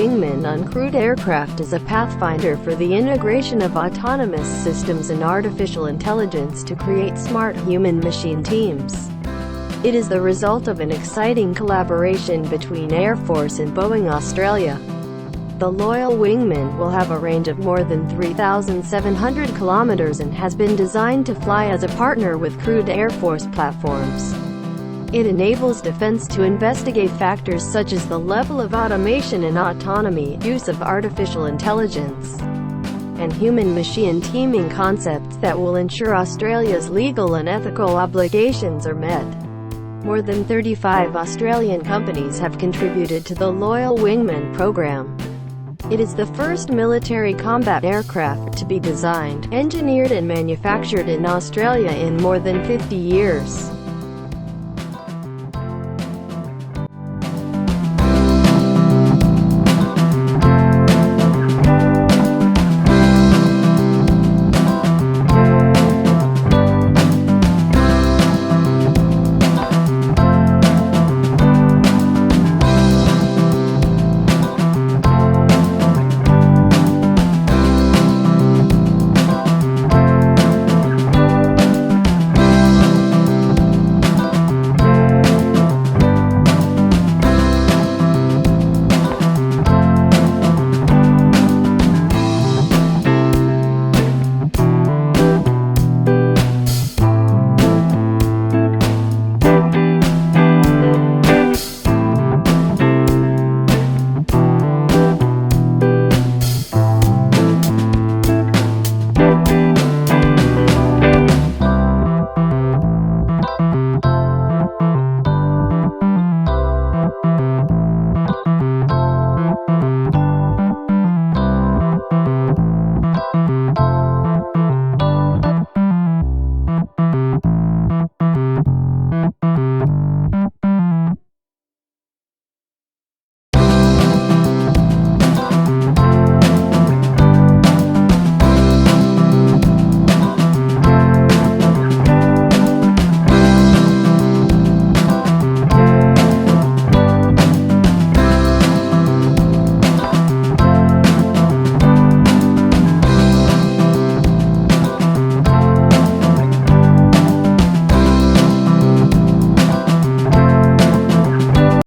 Wingman uncrewed aircraft is a pathfinder for the integration of autonomous systems and artificial intelligence to create smart human-machine teams. It is the result of an exciting collaboration between Air Force and Boeing Australia. The Loyal Wingman will have a range of more than 3,700 kilometers and has been designed to fly as a partner with crewed Air Force platforms. It enables defense to investigate factors such as the level of automation and autonomy, use of artificial intelligence, and human-machine teaming concepts that will ensure Australia's legal and ethical obligations are met. More than 35 Australian companies have contributed to the Loyal Wingman program. It is the first military combat aircraft to be designed, engineered and manufactured in Australia in more than 50 years.